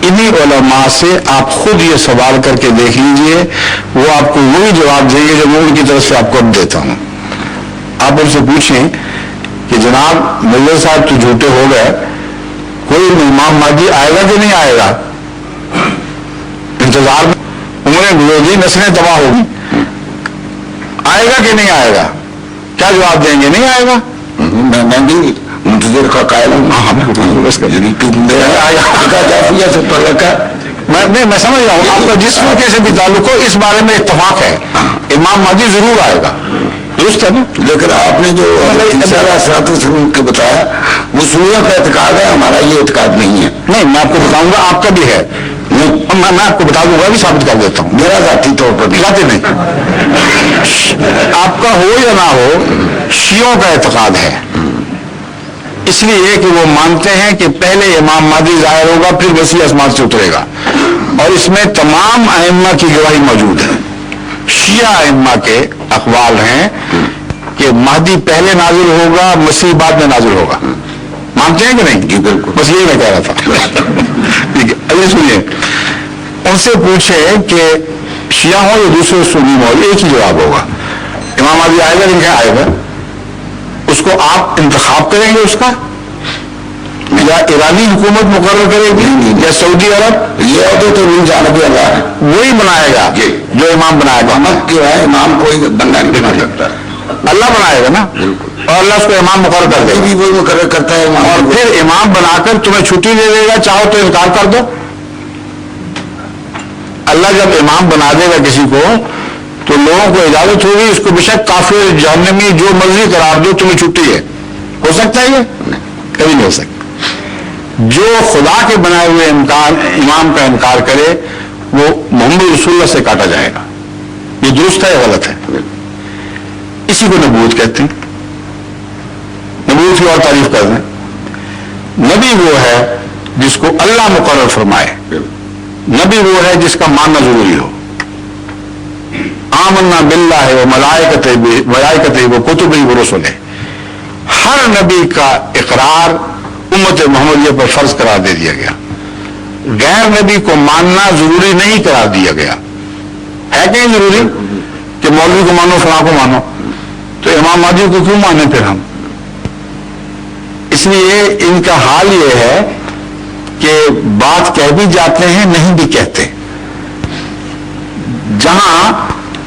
انہی علماء سے آپ خود یہ سوال کر کے دیکھ لیجئے، وہ آپ کو وہی جواب دیں گے جو میں ان کی طرف سے آپ کو اب دیتا ہوں۔ آپ ان سے پوچھیں کہ جناب ملا صاحب تو جھوٹے ہو گئے، کوئی امام مہدی آئے گا کہ نہیں آئے گا؟ انتظار میں عمریں گزر، نسلیں تباہ ہوگی، آئے گا کہ نہیں آئے گا؟ کیا جواب دیں گے؟ نہیں آئے گا۔ میں بھی منتظر کا قائل ہوں۔ میں سمجھ رہا ہوں آپ کا جس طریقے سے بھی تعلق ہو، اس بارے میں اتفاق ہے، امام مہدی ضرور آئے گا، درست ہے نا؟ لیکن آپ نے جو کے بتایا وہ سنیوں کا اعتقاد ہے، ہمارا یہ اعتقاد نہیں ہے۔ نہیں، میں آپ کو بتاؤں گا، آپ کا بھی ہے، میں آپ کو بتا دوں گا، بھی ثابت کر دیتا ہوں، میرا ذاتی طور پر ذاتی نہیں، آپ کا ہو یا نہ ہو، شیعوں کا اعتقاد ہے، اس لیے کہ وہ مانتے ہیں کہ پہلے امام مہدی ظاہر ہوگا، پھر مسیح آسمان سے اترے گا، اور اس میں تمام ائمہ کی گواہی موجود ہے۔ شیعہ ائمہ کے اقوال ہیں کہ مہدی پہلے نازل ہوگا، مسیح بعد میں نازل ہوگا، مانتے ہیں کہ نہیں؟ جی بالکل، بس یہی میں کہہ رہا تھا۔ ٹھیک ہے، ابھی سنیے، ان سے پوچھیں کہ شیعہ ہو یا دوسرے سنی ہو، ایک ہی جواب ہوگا، امام مہدی آئے گا نہیں آئے گا؟ اس کو آپ انتخاب کریں گے اس کا، یا ایرانی حکومت مقرر کرے گی، یا سعودی عرب؟ یہ عہدے تو نہیں جانب اللہ ہے، وہی بنائے گا جو امام بنائے گا۔ محمد کیوں ہے امام کوئی بندہ نہیں بنا سکتا، اللہ بنائے گا نا، اور اللہ اس کو امام مقرر کر دے گا، بھی وہی مقرر کرتا ہے امام، اور پھر امام بنا کر تمہیں چھٹی دے دے گا، چاہو تو انکار کر دو۔ اللہ جب امام بنا دے گا کسی کو تو لوگوں کو اجازت ہوگی اس کو بشک کافر جہنمی جو مرضی قرار دو، تمہیں چھٹی ہے۔ ہو سکتا ہے یہ؟ کبھی نہیں ہو سکتا۔ جو خدا کے بنائے ہوئے امام کا انکار کرے وہ محمد رسول اللہ سے کاٹا جائے گا۔ یہ درست ہے یا غلط ہے؟ اسی کو نبوت کہتے ہیں۔ نبوت کی اور تعریف کر دیں، نبی وہ ہے جس کو اللہ مقرر فرمائے، نبی وہ ہے جس کا ماننا ضروری ہو۔ آمنا باللہ و ملائکتہ و کتبہ و رسلہ، ہر نبی کا اقرار امت محمدیہ پر فرض قرار دے دیا گیا، غیر نبی کو ماننا ضروری نہیں قرار دیا گیا۔ ہے کہ ضروری کہ مولوی کو مانو، فلاں کو مانو؟ تو امام مہدی کو کیوں مانے پھر ہم؟ اس لیے ان کا حال یہ ہے کہ بات کہہ بھی جاتے ہیں، نہیں بھی کہتے۔ جہاں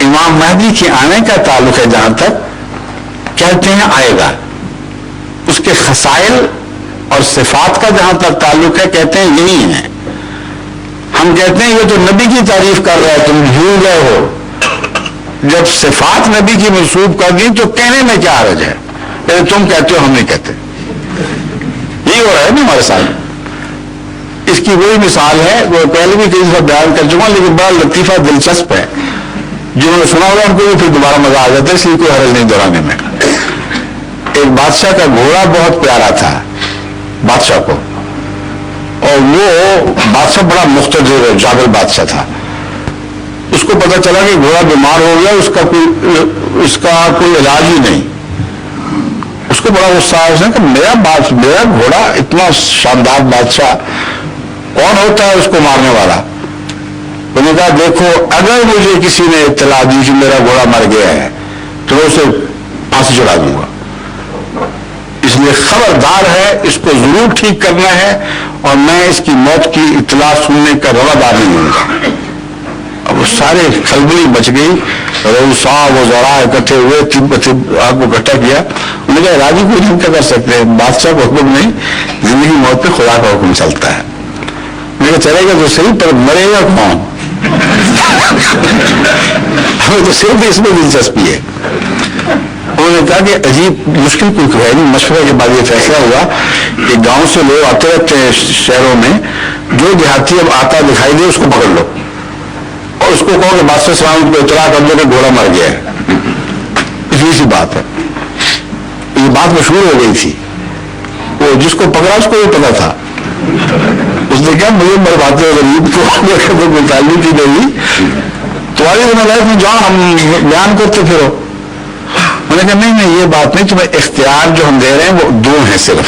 امام مہدی کے آنے کا تعلق ہے، جہاں تک کہتے ہیں آئے گا، اس کے خصائل اور صفات کا جہاں تک تعلق ہے کہتے ہیں یہی ہے۔ ہم کہتے ہیں یہ تو نبی کی تعریف کر رہا ہے، تم بھول گئے ہو۔ جب صفات نبی کی منسوب کر دی تو کہنے میں کیا حرج ہے؟ تم کہتے ہو، ہم نہیں کہتے۔ یہی ہو رہا ہے نا ہمارے ساتھ۔ اس کی وہی مثال ہے، وہ پہلے بھی کئی دفعہ بیان کر چکا، لیکن بڑا لطیفہ دلچسپ ہے، جنہوں نے سنا ہوگا ان کو بھی پھر دوبارہ مزہ آ جاتا ہے، اس لیے کوئی حرج نہیں دہرانے میں۔ ایک بادشاہ کا گھوڑا بہت پیارا تھا بادشاہ کو، اور وہ بادشاہ بڑا مقتدر اور جابر بادشاہ تھا۔ اس کو پتہ چلا کہ گھوڑا بیمار ہو گیا، اس کا کوئی علاج ہی نہیں۔ اس کو بڑا غصہ آیا، اس نے کہا میرا گھوڑا اتنا شاندار بادشاہ، کون ہوتا ہے اس کو مارنے والا؟ انہوں نے کہا دیکھو، اگر مجھے کسی نے اطلاع دی کہ میرا گھوڑا مر گیا ہے تو میں اسے پھانسی چڑھا دوں گا، اس لیے خبردار ہے، اس کو ضرور ٹھیک کرنا ہے، اور میں اس کی موت کی اطلاع سننے کا روادار نہیں ہوں گا۔ اب وہ سارے کھلبلی مچ گئی، صاحب و ذرا اکٹھے ہوئے، آگ کو اکٹھا کیا۔ انہوں نے کہا راجی کوئی نہیں کر سکتے، بادشاہ کو حکم نہیں، زندگی موت پہ خدا کا حکم چلتا ہے۔ میں کہا چلے گا تو صحیح، پر مرے گا کون؟ ہمیں تو صرف اس میں دلچسپی ہے۔ انہوں نے کہا کہ عجیب مشکل کوئی ہے نہیں، مشورے کے بعد یہ فیصلہ ہوا کہ گاؤں سے لوگ آتے رہتے ہیں شہروں میں، جو دیہاتی اب آتا دکھائی دے اس کو پکڑ لو، اور اس کو کہو کہ بادشاہ سلام کو اطلاع کر دو کہ گھوڑا مر گیا ہے۔ اتنی سی بات ہے، یہ بات مشہور ہو گئی تھی، وہ جس کو پکڑا اس کو یہ پتا تھا۔ اس نے کہا مجھے مرواتے غریب کو کوئی تعلق ہی نہیں، تمہاری ذمہ داری میں جاؤ، ہم بیان کرتے پھرو۔ انہوں نے کہا نہیں یہ بات نہیں، تمہیں اختیار جو ہم دے رہے ہیں وہ دو ہیں صرف،